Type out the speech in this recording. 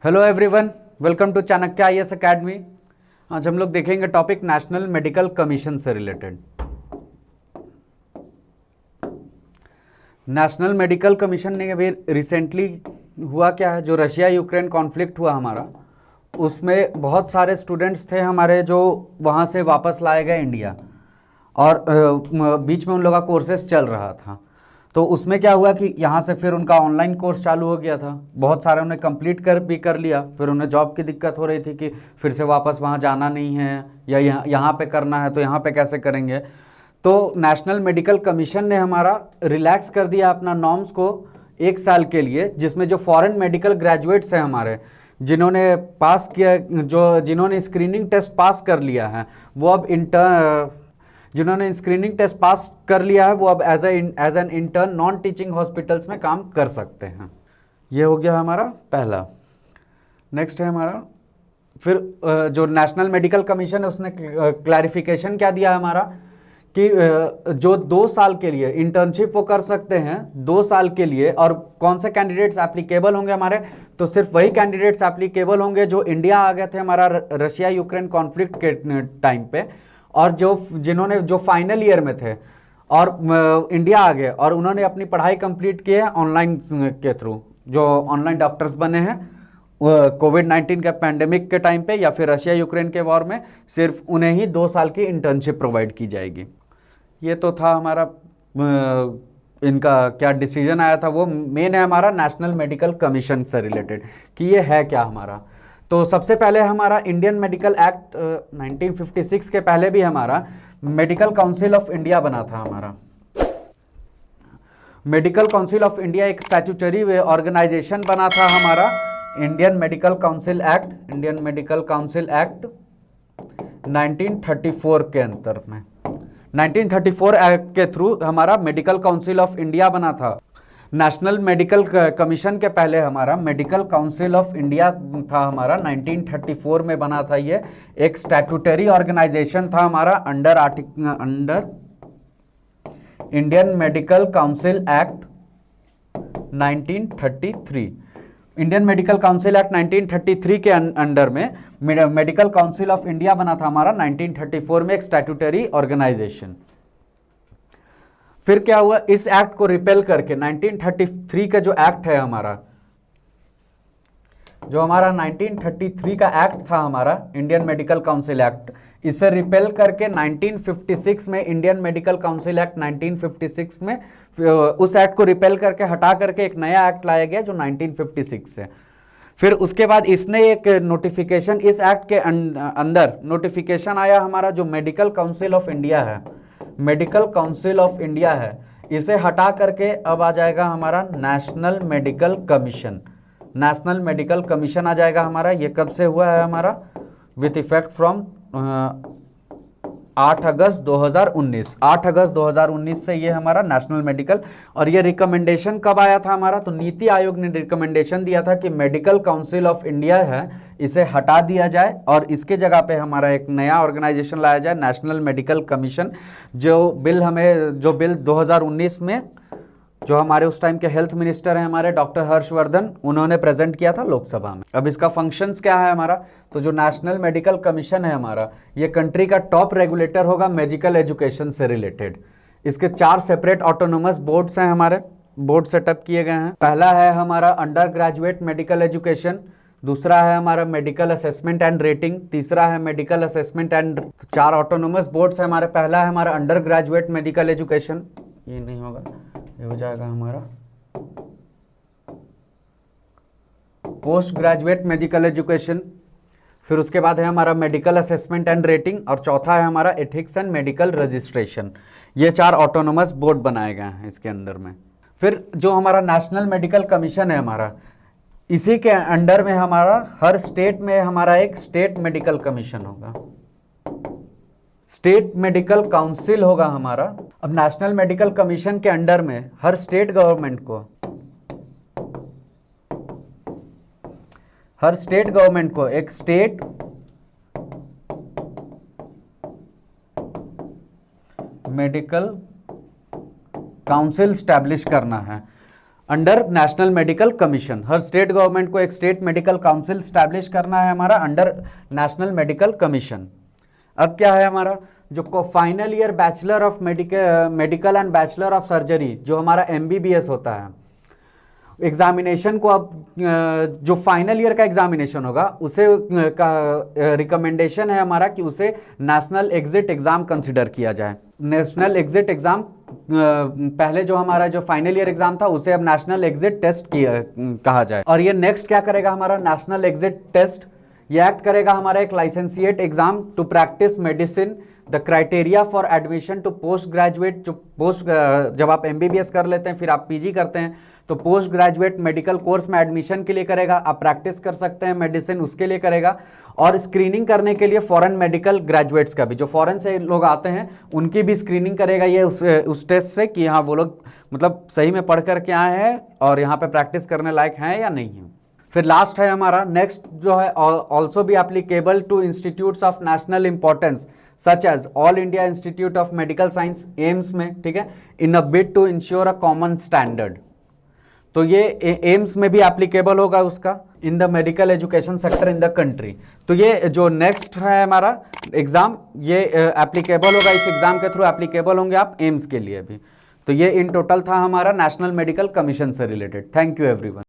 Hello everyone, welcome to Chanakya IAS academy. आज हम लोग देखेंगे टॉपिक नेशनल मेडिकल कमीशन से रिलेटेड। नेशनल मेडिकल कमीशन ने अभी रिसेंटली हुआ क्या है, जो रशिया यूक्रेन कॉन्फ्लिक्ट हुआ हमारा, उसमें बहुत सारे स्टूडेंट्स थे हमारे जो वहाँ से वापस लाए गए इंडिया, और बीच में उन लोगों का कोर्सेस चल रहा था। तो उसमें क्या हुआ कि यहाँ से फिर उनका ऑनलाइन कोर्स चालू हो गया था। बहुत सारे उन्हें कंप्लीट कर लिया, फिर उन्हें जॉब की दिक्कत हो रही थी कि फिर से वापस वहाँ जाना नहीं है या यहाँ पे करना है, तो यहाँ पे कैसे करेंगे। तो नेशनल मेडिकल कमीशन ने हमारा रिलैक्स कर दिया अपना नॉर्म्स को 1 साल के लिए, जिसमें जो फॉरेन मेडिकल ग्रेजुएट्स हैं हमारे, जिन्होंने पास किया, जिन्होंने स्क्रीनिंग टेस्ट पास कर लिया है, वो अब जिन्होंने स्क्रीनिंग टेस्ट पास कर लिया है वो अब as an intern non teaching hospitals में काम कर सकते हैं। ये हो गया हमारा पहला। नेक्स्ट है हमारा फिर जो नेशनल मेडिकल कमीशन है उसने क्लैरिफिकेशन क्या दिया हमारा कि जो 2 साल के लिए इंटर्नशिप वो कर सकते हैं 2 साल के लिए, और कौन से कैंडिडेट्स एप्लीकेबल होंगे हमारे, तो सिर्फ वही कैंडिडेट्स एप्लीकेबल होंगे जो इंडिया आ गए थे हमारा रशिया यूक्रेन कॉन्फ्लिक्ट के टाइम पे, और जिन्होंने जो फाइनल ईयर में थे और इंडिया आ गए और उन्होंने अपनी पढ़ाई कंप्लीट की है ऑनलाइन के थ्रू, जो ऑनलाइन डॉक्टर्स बने हैं कोविड-19 के पैंडेमिक के टाइम पे या फिर रशिया यूक्रेन के वॉर में, सिर्फ उन्हें ही 2 साल की इंटर्नशिप प्रोवाइड की जाएगी। ये तो था हमारा इनका क्या डिसीजन आया था, वो मेन है हमारा नेशनल मेडिकल कमीशन से रिलेटेड कि ये है क्या हमारा। तो सबसे पहले हमारा इंडियन मेडिकल एक्ट 1956 के पहले भी हमारा मेडिकल काउंसिल ऑफ इंडिया बना था हमारा। मेडिकल काउंसिल ऑफ इंडिया एक स्टैट्यूटरी ऑर्गेनाइजेशन बना था हमारा। इंडियन मेडिकल काउंसिल एक्ट 1934 के अंतर में 1934 एक्ट के थ्रू हमारा मेडिकल काउंसिल ऑफ इंडिया बना था। नेशनल मेडिकल कमीशन के पहले हमारा मेडिकल काउंसिल ऑफ इंडिया था हमारा, 1934 में बना था। ये एक स्टैट्यूटरी ऑर्गेनाइजेशन था हमारा under Indian medical council act 1933। Indian medical council act 1933 के अंडर में मेडिकल काउंसिल ऑफ इंडिया बना था हमारा 1934 में, एक स्टैट्यूटरी ऑर्गेनाइजेशन। फिर क्या हुआ, इस एक्ट को रिपेल करके 1933 का जो एक्ट है हमारा, जो हमारा 1933 का एक्ट था हमारा इंडियन मेडिकल काउंसिल एक्ट, इसे रिपेल करके 1956 में इंडियन मेडिकल काउंसिल एक्ट 1956 में उस एक्ट को रिपेल करके हटा करके एक नया एक्ट लाया गया जो 1956 से। फिर उसके बाद इसने एक नोटिफिकेशन, इस एक्ट के अंदर नोटिफिकेशन आया हमारा, जो मेडिकल काउंसिल ऑफ इंडिया है, मेडिकल काउंसिल ऑफ इंडिया है, इसे हटा करके अब आ जाएगा हमारा national medical commission. National medical commission आ जाएगा हमारा। ये कब से हुआ है हमारा, विथ इफेक्ट फ्रॉम 8 अगस्त 2019। 8 अगस्त 2019 से ये हमारा नेशनल मेडिकल, और ये रिकमेंडेशन कब आया था हमारा, तो नीति आयोग ने रिकमेंडेशन दिया था कि मेडिकल काउंसिल ऑफ इंडिया है, इसे हटा दिया जाए और इसके जगह पे हमारा एक नया ऑर्गेनाइजेशन लाया जाए, नेशनल मेडिकल कमीशन। जो बिल 2019 में जो हमारे उस टाइम के हेल्थ मिनिस्टर हैं हमारे डॉक्टर हर्षवर्धन, उन्होंने प्रेजेंट किया था लोकसभा में। अब इसका फंक्शंस क्या है हमारा, तो जो नेशनल मेडिकल कमीशन है हमारा, ये कंट्री का टॉप रेगुलेटर होगा मेडिकल एजुकेशन से रिलेटेड। इसके 4 सेपरेट ऑटोनोमस बोर्ड्स हैं हमारे, बोर्ड सेटअप किए गए हैं। पहला है हमारा अंडर ग्रेजुएट मेडिकल एजुकेशन, दूसरा है हमारा मेडिकल असेसमेंट एंड रेटिंग, तीसरा है medical assessment and. 4 autonomous boards है हमारे। पहला है हमारा अंडर ग्रेजुएट मेडिकल एजुकेशन, ये नहीं होगा, ये हो जाएगा हमारा पोस्ट ग्रेजुएट मेडिकल एजुकेशन। फिर उसके बाद है हमारा मेडिकल असेसमेंट एंड रेटिंग, और चौथा है हमारा एथिक्स एंड मेडिकल रजिस्ट्रेशन। ये 4 ऑटोनोमस बोर्ड बनाए गए हैं इसके अंदर में। फिर जो हमारा नेशनल मेडिकल कमीशन है हमारा, इसी के अंडर में हमारा हर स्टेट में हमारा एक स्टेट मेडिकल कमीशन होगा, स्टेट मेडिकल काउंसिल होगा हमारा। अब नेशनल मेडिकल कमीशन के अंडर में हर स्टेट गवर्नमेंट को एक स्टेट मेडिकल काउंसिल स्टैब्लिश करना है। Under national medical commission. हर स्टेट गवर्नमेंट को एक स्टेट मेडिकल काउंसिल स्टैब्लिश करना है हमारा अंडर नेशनल मेडिकल कमीशन। अब क्या है हमारा जो final year bachelor of medical and bachelor of surgery जो हमारा MBBS होता है, एग्जामिनेशन को अब जो फाइनल ईयर का एग्जामिनेशन होगा उसे का रिकमेंडेशन है हमारा कि उसे नेशनल एग्जिट एग्जाम कंसिडर किया जाए। नेशनल एग्जिट एग्जाम पहले जो हमारा जो फाइनल ईयर एग्जाम था उसे अब नेशनल एग्जिट टेस्ट कहा जाए। और ये नेक्स्ट क्या करेगा हमारा नेशनल एग्जिट टेस्ट, ये एक्ट करेगा हमारा एक licentiate exam to practise medicine. The criteria for admission to post graduate, जो जब आप MBBS कर लेते हैं फिर आप PG करते हैं तो पोस्ट ग्रेजुएट मेडिकल कोर्स में एडमिशन के लिए करेगा, आप प्रैक्टिस कर सकते हैं मेडिसिन उसके लिए करेगा। और स्क्रीनिंग करने के लिए फॉरेन मेडिकल ग्रेजुएट्स का भी, जो फॉरेन से लोग आते हैं उनकी भी स्क्रीनिंग करेगा ये उस टेस्ट से कि हाँ वो लोग मतलब सही में पढ़ कर के आए हैं और यहाँ पे प्रैक्टिस करने लायक हैं या नहीं है। फिर लास्ट है हमारा नेक्स्ट जो है also be applicable to institutes of national importance such as All India Institute of Medical Science AIIMS में, ठीक है, in a bid to ensure a common standard. तो ये एम्स में भी एप्लीकेबल होगा उसका in the medical education sector in the country. तो ये जो नेक्स्ट है हमारा एग्जाम ये एप्लीकेबल होगा, इस एग्जाम के थ्रू एप्लीकेबल होंगे आप एम्स के लिए भी। तो ये इन टोटल था हमारा नेशनल मेडिकल कमीशन से रिलेटेड। Thank you everyone.